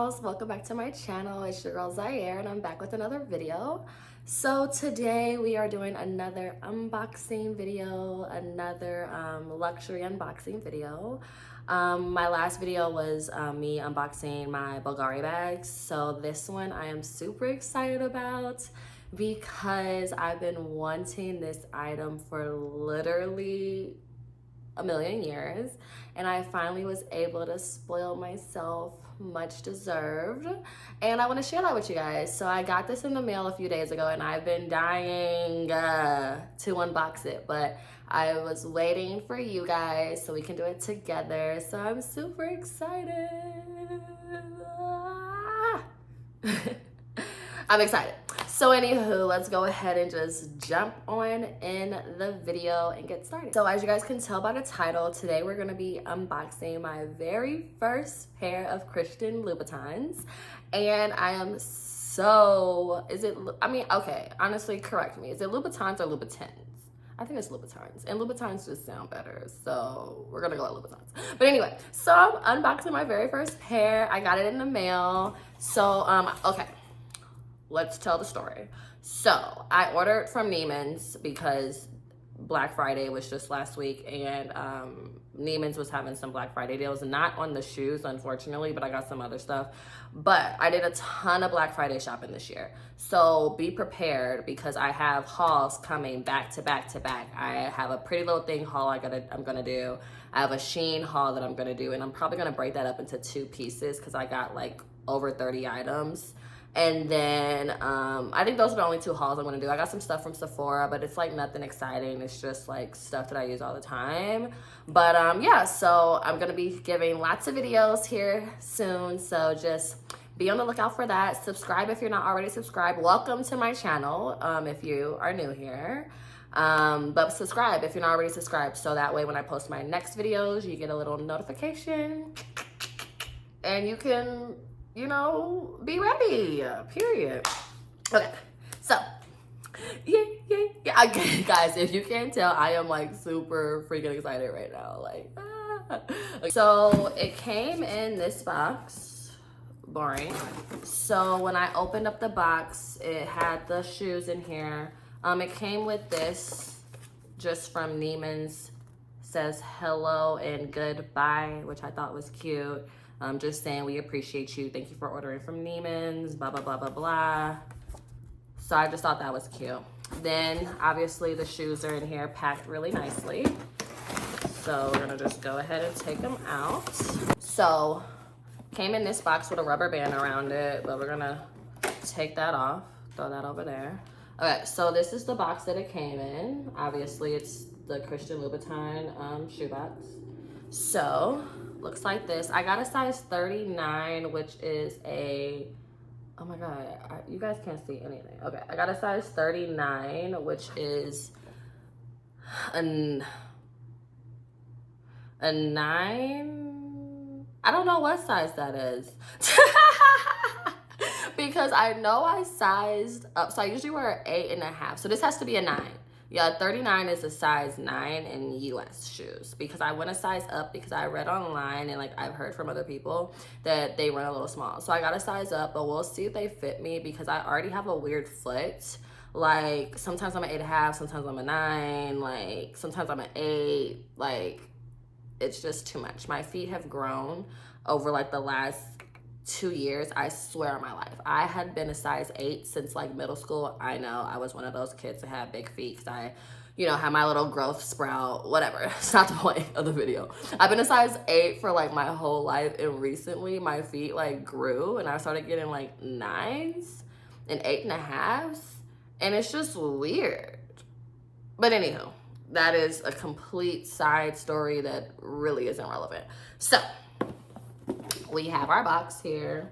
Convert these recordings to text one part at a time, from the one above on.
dolls, welcome back to my channel. It's your girl Zaire and I'm back with another video. So today we are doing another unboxing video, another luxury unboxing video. My last video was me unboxing my Bulgari bags. So this one I am super excited about because I've been wanting this item for literally a million years, and I finally was able to spoil myself, much deserved, and I want to share that with you guys. So I got this in the mail a few days ago and I've been dying to unbox it, but I was waiting for you guys so we can do it together. So I'm super excited. I'm excited. So anywho, let's go ahead and just jump on in the video and get started. So as you guys can tell by the title, today we're gonna be unboxing my very first pair of Christian Louboutins. And I am so, okay, honestly, correct me. Is it Louboutins or Louboutins? I think it's Louboutins, and Louboutins just sound better, so we're gonna go with Louboutins. But anyway, so I'm unboxing my very first pair. I got it in the mail. So, okay. Let's tell the story. So I ordered from Neiman's because Black Friday was just last week, and Neiman's was having some Black Friday deals, not on the shoes, unfortunately, but I got some other stuff. But I did a ton of Black Friday shopping this year. So be prepared because I have hauls coming back to back to back. I have a Pretty Little Thing haul I'm gonna do. I have a Shein haul that I'm gonna do, and I'm probably gonna break that up into two pieces because I got like over 30 items. And then I think those are the only two hauls I'm gonna do. I got some stuff from Sephora, but it's like nothing exciting. It's just like stuff that I use all the time. But yeah, so I'm gonna be giving lots of videos here soon. So just be on the lookout for that. Subscribe if you're not already subscribed. Welcome to my channel if you are new here. But subscribe if you're not already subscribed. So that way when I post my next videos, you get a little notification and you can, you know, be ready, period. Okay, so, yeah. Okay, guys, if you can't tell, I am like super freaking excited right now, like, Okay. So it came in this box, boring. So when I opened up the box, it had the shoes in here. It came with this, just from Neiman's, says hello and goodbye, which I thought was cute. Just saying we appreciate you. Thank you for ordering from Neiman's, blah, blah, blah, blah, blah. So I just thought that was cute. Then obviously the shoes are in here packed really nicely. So we're gonna just go ahead and take them out. So came in this box with a rubber band around it, but we're gonna take that off, throw that over there. Okay, so this is the box that it came in. Obviously it's the Christian Louboutin shoebox. So looks like this. I got a size 39, which is a, oh my God, you guys can't see anything. Okay, I got a size 39, which is a 9. I don't know what size that is. Because I know I sized up. So I usually wear an 8.5. So this has to be a 9. Yeah, 39 is a size 9 in US shoes because I went a size up because I read online and like I've heard from other people that they run a little small. So I got a size up, but we'll see if they fit me because I already have a weird foot. Like sometimes I'm an 8.5, sometimes I'm a 9, like sometimes I'm an 8. Like it's just too much. My feet have grown over like the last 2 years, I swear on my life. I had been a size 8 since like middle school. I know I was one of those kids that had big feet because I, you know, had my little growth sprout, whatever. It's not the point of the video. I've been a size 8 for like my whole life, and recently my feet like grew and I started getting like 9s and 8.5s, and it's just weird. But anywho, that is a complete side story that really isn't relevant. So we have our box here.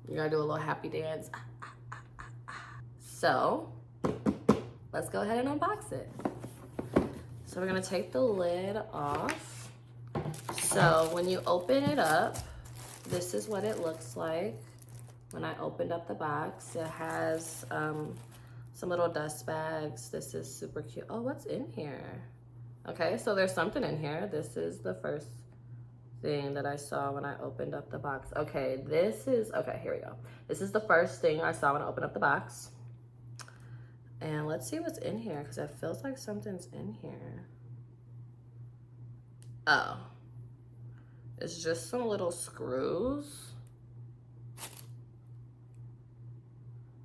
You're gonna do a little happy dance. So let's go ahead and unbox it. So we're gonna take the lid off. So when you open it up, this is what it looks like. When I opened up the box, it has some little dust bags. This is super cute. Oh, what's in here? Okay, so there's something in here. This is the first thing that I saw when I opened up the box. Okay, okay, here we go. This is the first thing I saw when I opened up the box. And let's see what's in here, because it feels like something's in here. Oh. It's just some little screws.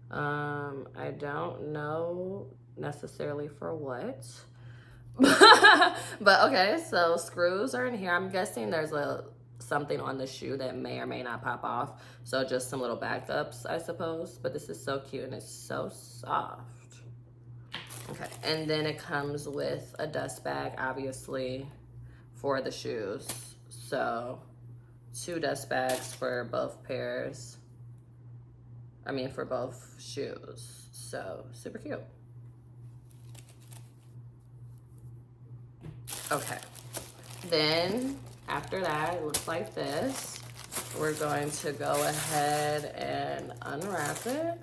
I don't know necessarily for what. But okay, so screws are in here. I'm guessing there's something on the shoe that may or may not pop off. So just some little backups, I suppose. But this is so cute and it's so soft. Okay, and then it comes with a dust bag, obviously, for the shoes. So 2 dust bags for both pairs. I mean, for both shoes. So super cute. Okay, then after that, it looks like this. We're going to go ahead and unwrap it.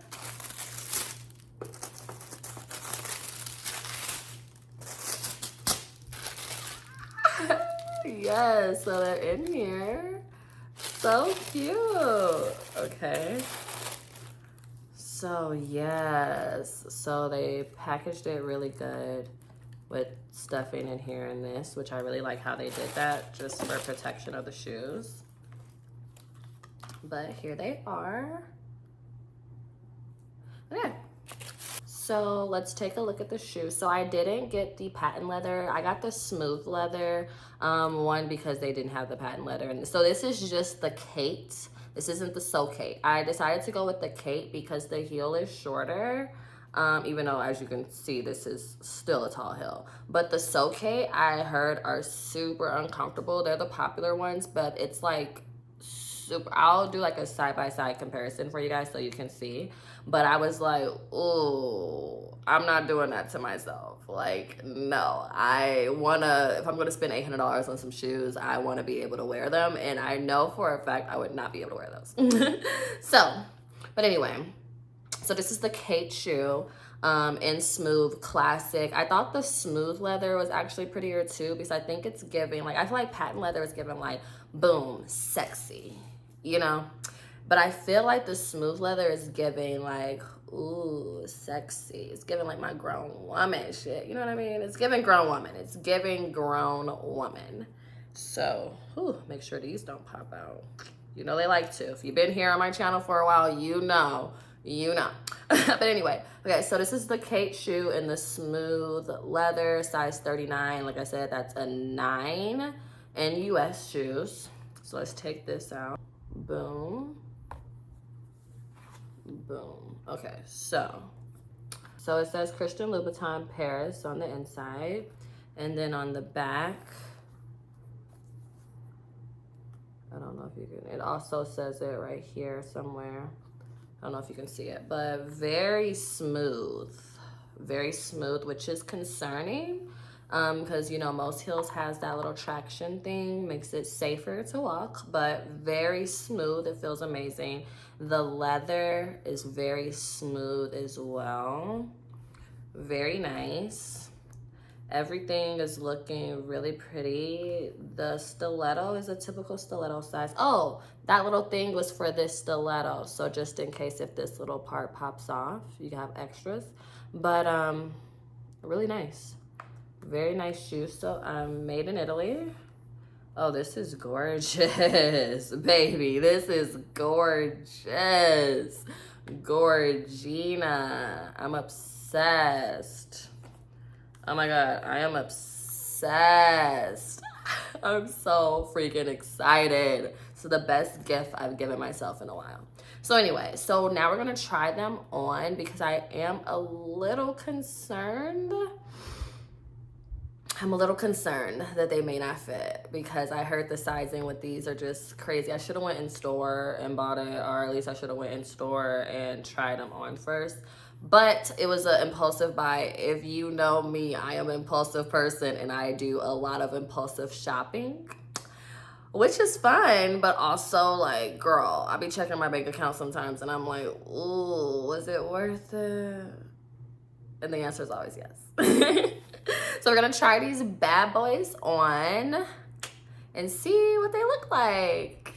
Yes, so they're in here. So cute. Okay. So yes, so they packaged it really good with stuffing in here in this, which I really like how they did that, just for protection of the shoes. But here they are. Okay. So let's take a look at the shoe. So I didn't get the patent leather. I got the smooth leather one because they didn't have the patent leather. And so this is just the Kate. This isn't the So Kate. I decided to go with the Kate because the heel is shorter. Even though, as you can see, this is still a tall heel. But the So Kate, I heard, are super uncomfortable. They're the popular ones, but it's like super. I'll do like a side-by-side comparison for you guys so you can see. But I was like, ooh, I'm not doing that to myself. Like, no, if I'm gonna spend $800 on some shoes, I wanna be able to wear them. And I know for a fact I would not be able to wear those. But anyway, so this is the Kate shoe in smooth classic. I thought the smooth leather was actually prettier too, because I think it's giving, like, I feel like patent leather is giving like, boom, sexy, you know? But I feel like the smooth leather is giving like, ooh, sexy. It's giving like my grown woman shit. You know what I mean? It's giving grown woman. It's giving grown woman. So, make sure these don't pop out. You know they like to. If you've been here on my channel for a while, you know. But anyway, okay, so this is the Kate shoe in the smooth leather, size 39. Like I said, that's a 9 in US shoes. So let's take this out. Boom. Boom. Okay, so it says Christian Louboutin Paris on the inside, and then on the back, I don't know if you can, it also says it right here somewhere. I don't know if you can see it, but very smooth, which is concerning because, you know, most heels has that little traction thing, makes it safer to walk, but very smooth. It feels amazing. The leather is very smooth as well. Very nice. Everything is looking really pretty. The stiletto is a typical stiletto size. Oh, that little thing was for this stiletto. So just in case if this little part pops off, you have extras. But really nice. Very nice shoe. So made in Italy. Oh, this is gorgeous, baby. This is gorgeous. Gorgina. I'm obsessed. Oh my God, I am obsessed. I'm so freaking excited. It's the best gift I've given myself in a while. So anyway, so now we're gonna try them on because I am a little concerned. I'm a little concerned that they may not fit because I heard the sizing with these are just crazy. I should have went in store and bought it, or at least I should have went in store and tried them on first. But it was an impulsive buy. If you know me, I am an impulsive person and I do a lot of impulsive shopping, which is fun, but also like, girl, I be checking my bank account sometimes and I'm like, ooh, is it worth it? And the answer is always yes. So we're gonna try these bad boys on and see what they look like.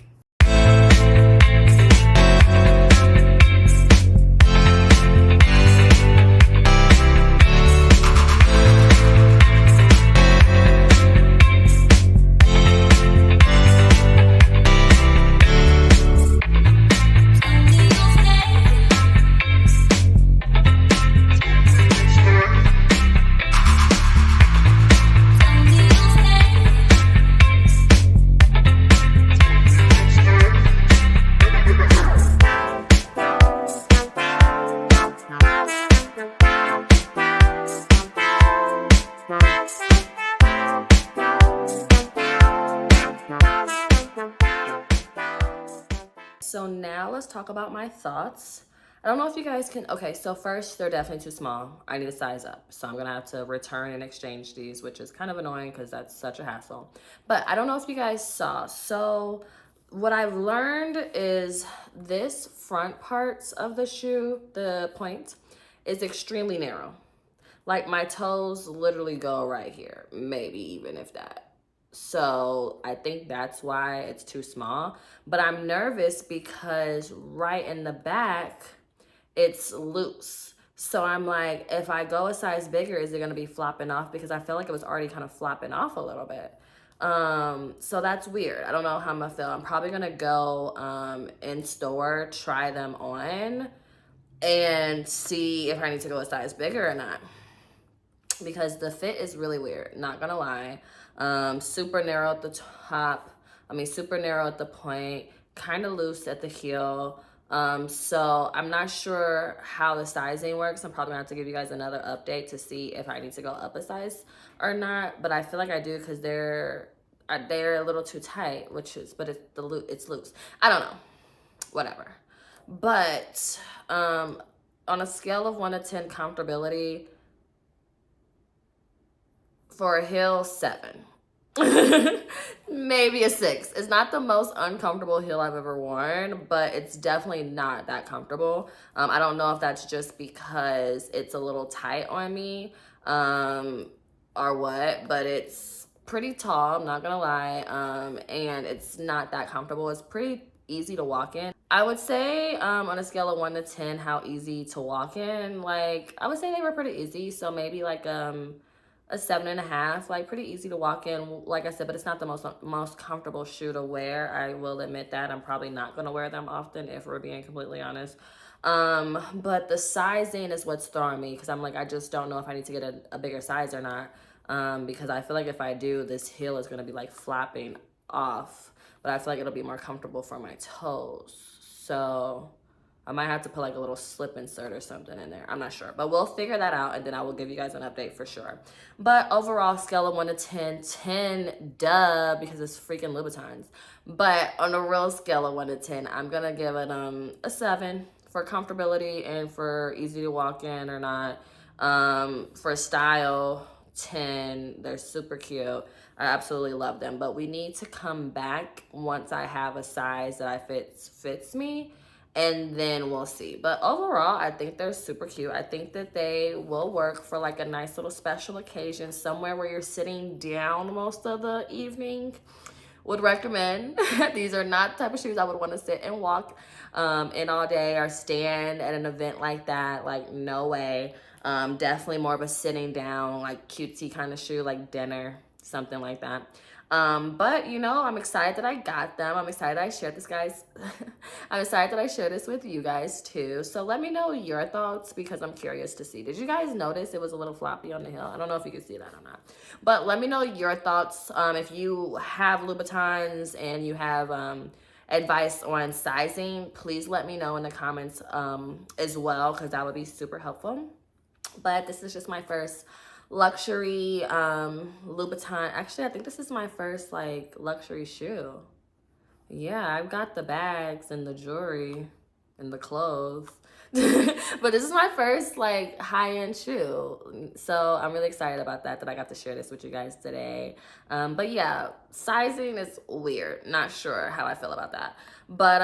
So now let's talk about my thoughts. I don't know if you guys can, okay, so first, they're definitely too small. I need to size up. So I'm gonna have to return and exchange these, which is kind of annoying because that's such a hassle. But I don't know if you guys saw. So what I've learned is this front parts of the shoe, the point, is extremely narrow. Like my toes literally go right here, maybe even if that. So I think that's why it's too small. But I'm nervous because right in the back, it's loose. So I'm like, if I go a size bigger, is it gonna be flopping off? Because I feel like it was already kind of flopping off a little bit. So that's weird. I don't know how I'm gonna feel. I'm probably gonna go in store, try them on, and see if I need to go a size bigger or not. Because the fit is really weird, not gonna lie. Super narrow at the top, super narrow at the point, kind of loose at the heel. So I'm not sure how the sizing works. I'm probably gonna have to give you guys another update to see if I need to go up a size or not, but I feel like I do because they're a little too tight, but it's loose. I don't know, whatever. But on a scale of 1 to 10 comfortability, for a heel, 7. Maybe a 6. It's not the most uncomfortable heel I've ever worn, but it's definitely not that comfortable. I don't know if that's just because it's a little tight on me or what, but it's pretty tall, I'm not gonna lie, and it's not that comfortable. It's pretty easy to walk in. I would say on a scale of 1 to 10, how easy to walk in, like I would say they were pretty easy. So maybe like a 7.5, like pretty easy to walk in, like I said, but it's not the most comfortable shoe to wear. I will admit that. I'm probably not gonna wear them often if we're being completely honest. But the sizing is what's throwing me because I'm like, I just don't know if I need to get a bigger size or not. Because I feel like if I do, this heel is gonna be like flapping off, but I feel like it'll be more comfortable for my toes. So I might have to put like a little slip insert or something in there. I'm not sure, but we'll figure that out and then I will give you guys an update for sure. But overall, scale of 1 to 10, 10, duh, because it's freaking Louboutins. But on a real scale of 1 to 10, I'm gonna give it a 7 for comfortability and for easy to walk in or not. For style, 10. They're super cute. I absolutely love them. But we need to come back once I have a size that fits me, and then we'll see. But overall, I think they're super cute. I think that they will work for like a nice little special occasion, somewhere where you're sitting down most of the evening. Would recommend. These are not the type of shoes I would want to sit and walk in all day or stand at an event like that. Like, no way. Definitely more of a sitting down, like cutesy kind of shoe, like dinner, something like that. But you know, I'm excited that I got them. I'm excited that I shared this, guys. I'm excited that I shared this with you guys too. So let me know your thoughts because I'm curious to see. Did you guys notice it was a little floppy on the heel? I don't know if you can see that or not. But let me know your thoughts. If you have Louboutins and you have advice on sizing, please let me know in the comments as well, because that would be super helpful. But this is just my first luxury Louboutin. Actually, I think this is my first like luxury shoe. Yeah, I've got the bags and the jewelry and the clothes. But this is my first like high-end shoe. So I'm really excited about that I got to share this with you guys today. But yeah, sizing is weird. Not sure how I feel about that. But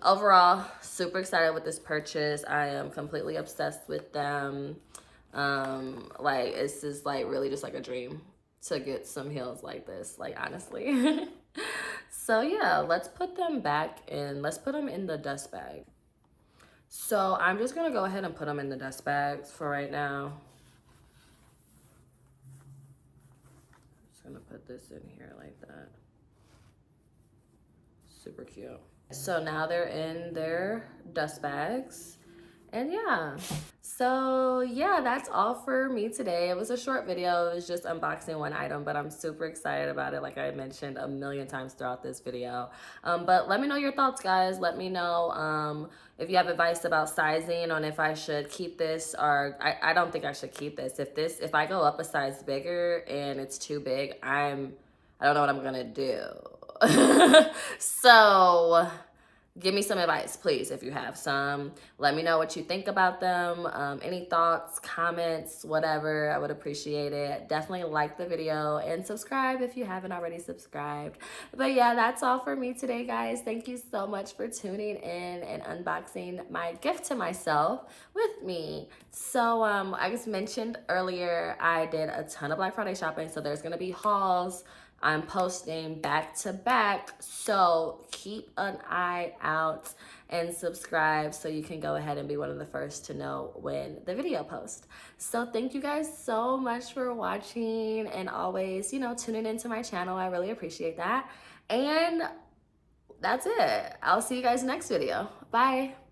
overall, super excited with this purchase. I am completely obsessed with them. Like, it's just like really just like a dream to get some heels like this, like honestly. So yeah, let's put them back in. Let's put them in the dust bag. So I'm just gonna go ahead and put them in the dust bags for right now. Just gonna put this in here like that. Super cute. So now they're in their dust bags. And yeah, so yeah, that's all for me today. It was a short video. It was just unboxing one item, but I'm super excited about it, like I mentioned a million times throughout this video. But let me know your thoughts, guys. Let me know if you have advice about sizing, on if I should keep this, or I don't think I should keep this. If I go up a size bigger and it's too big, I don't know what I'm gonna do. So give me some advice, please, if you have some. Let me know what you think about them. Any thoughts, comments, whatever. I would appreciate it. Definitely like the video and subscribe if you haven't already subscribed. But yeah, that's all for me today, guys. Thank you so much for tuning in and unboxing my gift to myself with me. So I just mentioned earlier, I did a ton of Black Friday shopping, so there's gonna be hauls I'm posting back to back, so keep an eye out and subscribe so you can go ahead and be one of the first to know when the video posts. So thank you guys so much for watching and always, tuning into my channel. I really appreciate that. And that's it. I'll see you guys next video. Bye.